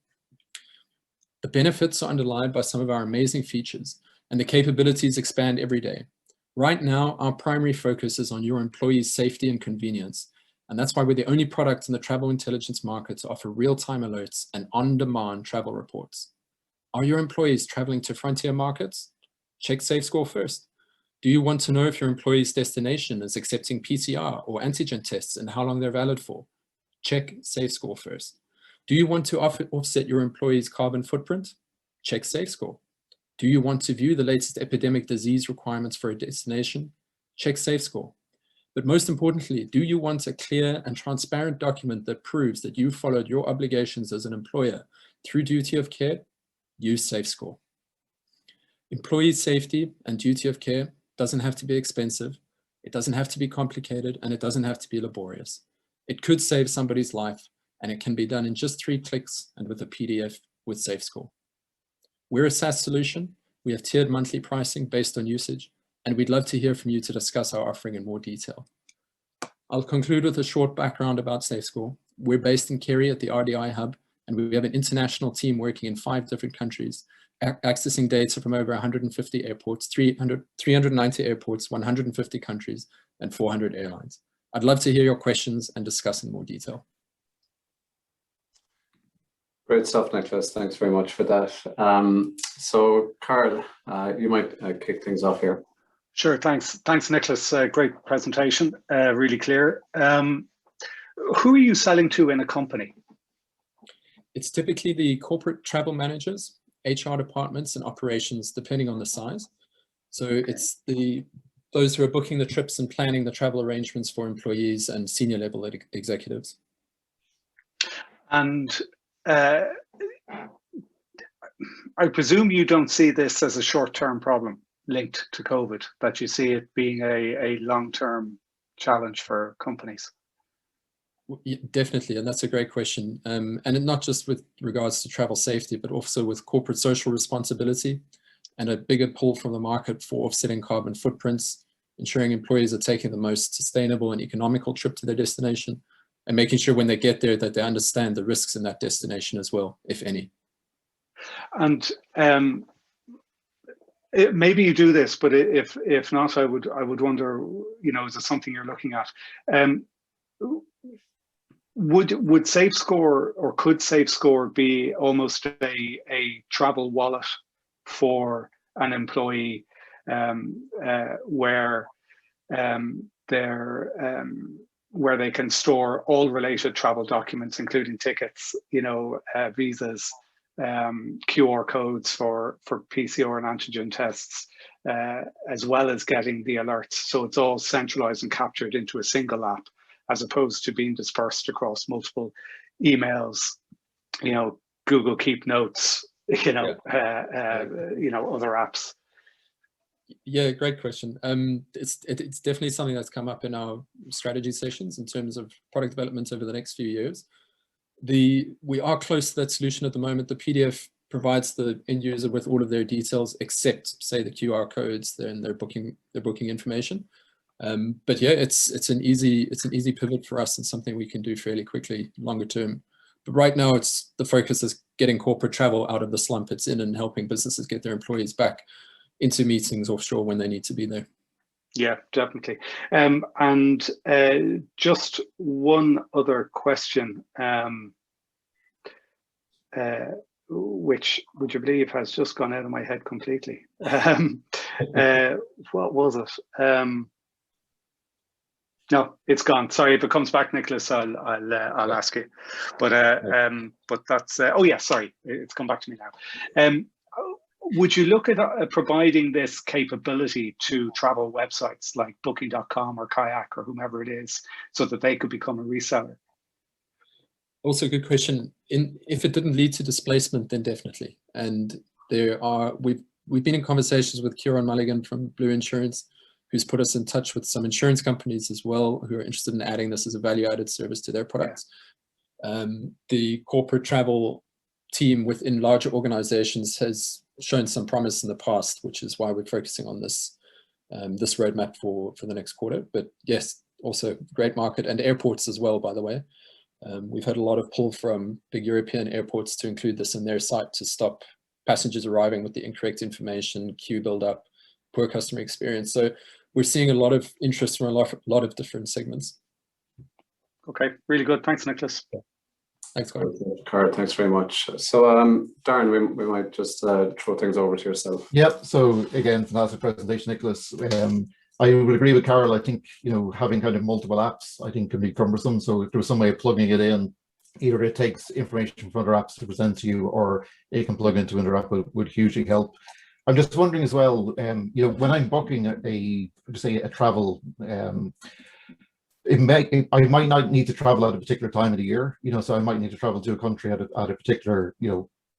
The benefits are underlined by some of our amazing features, and the capabilities expand every day. Right now, our primary focus is on your employees' safety and convenience. And that's why we're the only product in the travel intelligence market to offer real-time alerts and on-demand travel reports. Are your employees traveling to frontier markets? Check SafeScore first. Do you want to know if your employee's destination is accepting PCR or antigen tests and how long they're valid for? Check SafeScore first. Do you want to offset your employee's carbon footprint? Check SafeScore. Do you want to view the latest epidemic disease requirements for a destination? Check SafeScore. But most importantly, do you want a clear and transparent document that proves that you followed your obligations as an employer through duty of care? Use SafeScore. Employee safety and duty of care doesn't have to be expensive, it doesn't have to be complicated, and it doesn't have to be laborious. It could save somebody's life, and it can be done in just 3 clicks and with a PDF with SafeScore. We're a SaaS solution. We have tiered monthly pricing based on usage, and we'd love to hear from you to discuss our offering in more detail. I'll conclude with a short background about SafeScore. We're based in Kerry at the RDI Hub, and we have an international team working in 5 different countries, accessing data from over 150 airports, 390 airports, 150 countries, and 400 airlines. I'd love to hear your questions and discuss in more detail. Great stuff, Nicholas. Thanks very much for that. So, Carl, you might kick things off here. Sure, thanks. Thanks, Nicholas. Great presentation, really clear. Who are you selling to in a company? It's typically the corporate travel managers, HR departments, and operations, depending on the size. So it's those who are booking the trips and planning the travel arrangements for employees and senior level executives. And I presume you don't see this as a short-term problem linked to COVID, that you see it being a long-term challenge for companies. Definitely, and that's a great question. And not just with regards to travel safety, but also with corporate social responsibility and a bigger pull from the market for offsetting carbon footprints, ensuring employees are taking the most sustainable and economical trip to their destination, and making sure when they get there that they understand the risks in that destination as well, if any. And maybe you do this, but if not, I would wonder, you know, is it something you're looking at? Would SafeScore, or could SafeScore be almost a travel wallet for an employee, where where they can store all related travel documents, including tickets, visas, QR codes for PCR and antigen tests, as well as getting the alerts. So it's all centralized and captured into a single app, as opposed to being dispersed across multiple emails, Google Keep Notes, other apps. Yeah, great question. It's definitely something that's come up in our strategy sessions in terms of product development over the next few years. We are close to that solution at the moment. The PDF provides the end user with all of their details, except say the QR codes and their booking information. But yeah, it's an easy pivot for us and something we can do fairly quickly longer term. But right now, the focus is getting corporate travel out of the slump it's in and helping businesses get their employees back into meetings offshore when they need to be there. Yeah, definitely. And just one other question, which would you believe has just gone out of my head completely. What was it? No, it's gone. Sorry, if it comes back, Nicholas, I'll ask you. But that's oh yeah, sorry, it's come back to me now. Would you look at providing this capability to travel websites like Booking.com or Kayak or whomever it is, so that they could become a reseller? Also, a good question. If it didn't lead to displacement, then definitely. And we've been in conversations with Kieran Mulligan from Blue Insurance, who's put us in touch with some insurance companies as well who are interested in adding this as a value-added service to their products. Yeah. The corporate travel team within larger organizations has shown some promise in the past, which is why we're focusing on this this roadmap for the next quarter. But yes, also great market, and airports as well, by the way. We've had a lot of pull from big European airports to include this in their site to stop passengers arriving with the incorrect information, queue build-up, poor customer experience. So we're seeing a lot of interest from a lot of different segments. Okay, really good. Thanks, Nicholas. Yeah. Thanks, Carl. Carl, thanks very much. So, Darren, we might just throw things over to yourself. Yep. So again, fantastic presentation, Nicholas. I would agree with Carol. I think, having kind of multiple apps, I think can be cumbersome. So if there was some way of plugging it in, either it takes information from other apps to present to you, or it can plug into another app would hugely help. I'm just wondering as well, when I'm booking a travel, I might not need to travel at a particular time of the year, so I might need to travel to a country at a particular,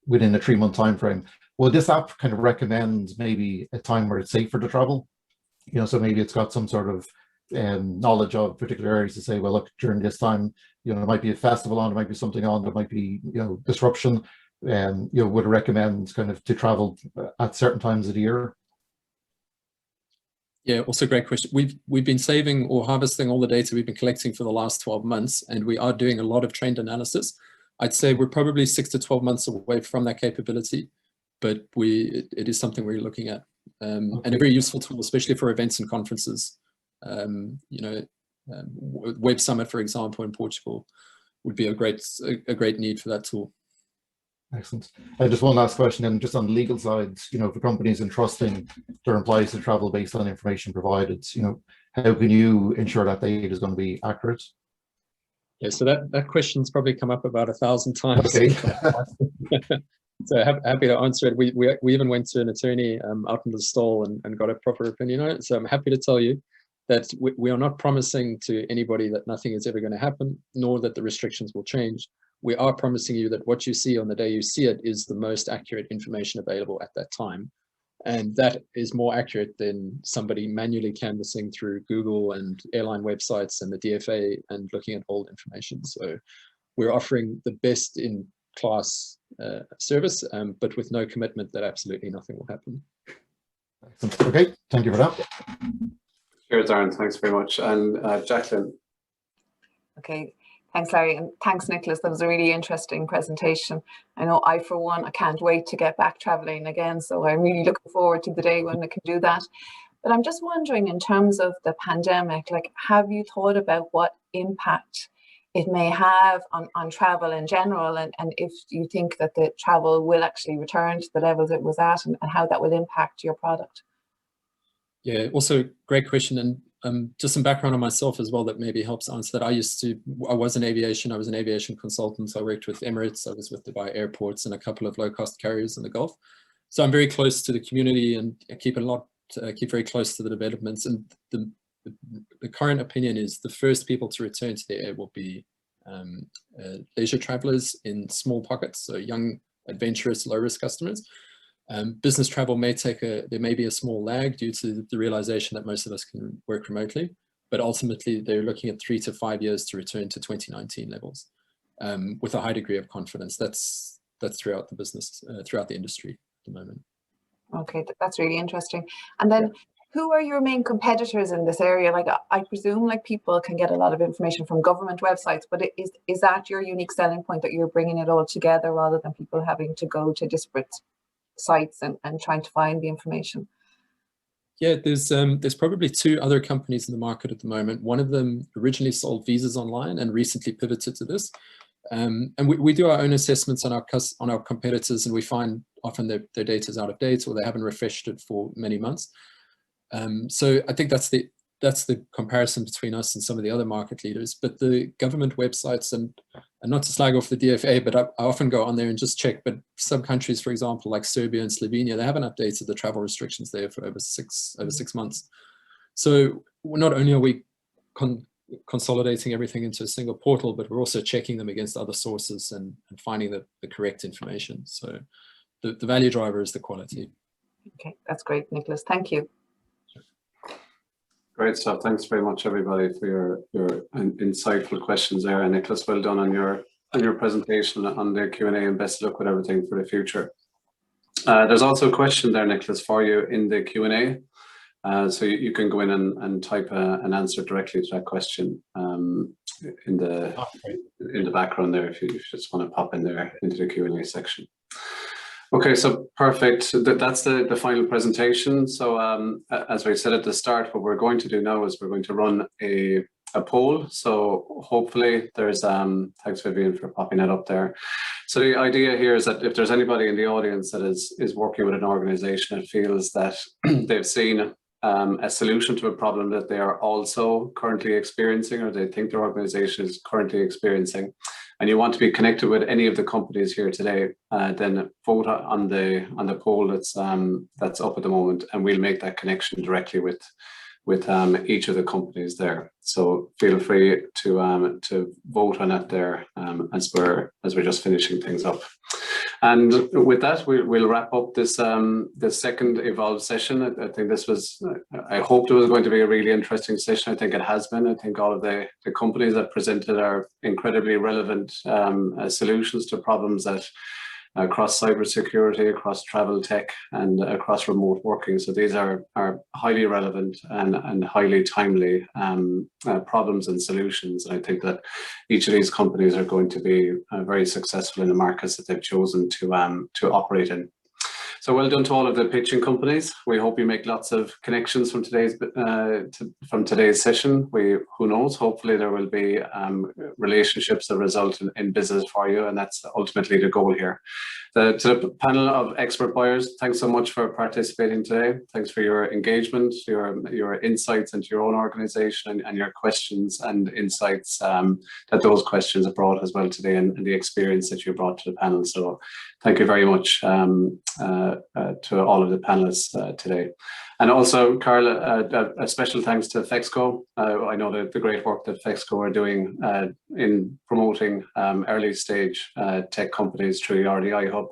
within a 3-month time frame. Will this app kind of recommend maybe a time where it's safer to travel? So maybe it's got some sort of knowledge of particular areas to say, well, look, during this time, there might be a festival on, there might be something on, there might be, disruption. Would recommend kind of to travel at certain times of the year? Yeah, also great question. We've been saving or harvesting all the data we've been collecting for the last 12 months, and we are doing a lot of trend analysis. I'd say we're probably 6 to 12 months away from that capability, but it is something we're looking at, and a very useful tool, especially for events and conferences. Web Summit, for example, in Portugal, would be a great need for that tool. Excellent. Just one last question, and just on the legal side, for companies entrusting their employees to travel based on information provided, how can you ensure that data is going to be accurate? Yeah, so that question's probably come up about 1,000 times. Okay. So happy to answer it. We even went to an attorney out in the stall and got a proper opinion on it. So I'm happy to tell you that we are not promising to anybody that nothing is ever going to happen, nor that the restrictions will change. We are promising you that what you see on the day you see it is the most accurate information available at that time. And that is more accurate than somebody manually canvassing through Google and airline websites and the DFA and looking at old information. So we're offering the best in class service, but with no commitment that absolutely nothing will happen. Okay, thank you for that. Cheers, Darren. Thanks very much. And Jacqueline. Okay. Thanks, Larry, and thanks, Nicholas. That was a really interesting presentation. I know I, for one, I can't wait to get back traveling again. So I'm really looking forward to the day when I can do that. But I'm just wondering, in terms of the pandemic, have you thought about what impact it may have on travel in general, and if you think that the travel will actually return to the levels it was at, and how that will impact your product? Yeah, also great question. And just some background on myself as well that maybe helps answer that. I was in aviation. I was an aviation consultant. I worked with Emirates. I was with Dubai Airports and a couple of low-cost carriers in the Gulf. So I'm very close to the community and keep very close to the developments. And the current opinion is the first people to return to the air will be leisure travelers in small pockets, so young, adventurous, low-risk customers. Business travel there may be a small lag due to the realization that most of us can work remotely, but ultimately they're looking at 3 to 5 years to return to 2019 levels with a high degree of confidence. That's throughout the business, throughout the industry at the moment. Okay, that's really interesting. And then who are your main competitors in this area? Like, I presume like people can get a lot of information from government websites, but is that your unique selling point, that you're bringing it all together rather than people having to go to disparate sites and trying to find the information? Yeah, there's probably 2 other companies in the market at the moment. One of them originally sold visas online and recently pivoted to this. And we do our own assessments on our competitors, and we find often their data is out of date or they haven't refreshed it for many months. So I think that's the comparison between us and some of the other market leaders. But the government websites, and not to slag off the DFA, but I often go on there and just check. But some countries, for example, like Serbia and Slovenia, they haven't updated the travel restrictions there for over six months. So not only are we consolidating everything into a single portal, but we're also checking them against other sources and finding the correct information. So the value driver is the quality. Okay, that's great, Nicholas. Thank you. Great stuff. Thanks very much, everybody, for your insightful questions there. And Nicholas, well done on your presentation on the Q&A, and best of luck with everything for the future. There's also a question there, Nicholas, for you in the Q&A. So you can go in and type an answer directly to that question in the background there, if you just want to pop in there into the Q&A section. Okay, so perfect. That's the final presentation. So as we said at the start, what we're going to do now is we're going to run a poll. So hopefully there's, thanks Vivian for popping that up there. So the idea here is that if there's anybody in the audience that is working with an organization that feels that they've seen a solution to a problem that they are also currently experiencing, or they think their organization is currently experiencing, and you want to be connected with any of the companies here today, then vote on the poll that's up at the moment, and we'll make that connection directly with each of the companies there. So feel free to vote on it there as we're just finishing things up. And with that, we'll wrap up this second Evolve session. I think this was, I hoped it was going to be a really interesting session. I think it has been. I think all of the companies that presented are incredibly relevant solutions to problems that across cybersecurity, across travel tech, and across remote working. So these are highly relevant and highly timely problems and solutions. And I think that each of these companies are going to be very successful in the markets that they've chosen to operate in. So well done to all of the pitching companies. We hope you make lots of connections from today's session. Who knows, hopefully there will be relationships that result in business for you, and that's ultimately the goal here. To the panel of expert buyers, thanks so much for participating today. Thanks for your engagement, your insights into your own organization, and your questions and insights that those questions have brought as well today, and the experience that you brought to the panel. So thank you very much to all of the panelists today. And also, Carla, a special thanks to Fexco. I know the great work that Fexco are doing in promoting early stage tech companies through the RDI Hub,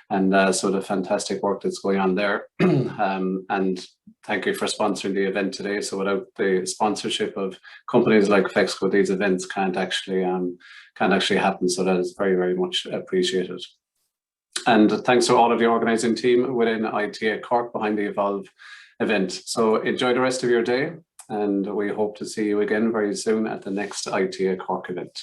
and so the fantastic work that's going on there. And thank you for sponsoring the event today. So without the sponsorship of companies like Fexco, these events can't actually happen. So that is very, very much appreciated. And thanks to all of the organising team within IT at Cork behind the Evolve event. So enjoy the rest of your day, and we hope to see you again very soon at the next IT at Cork event.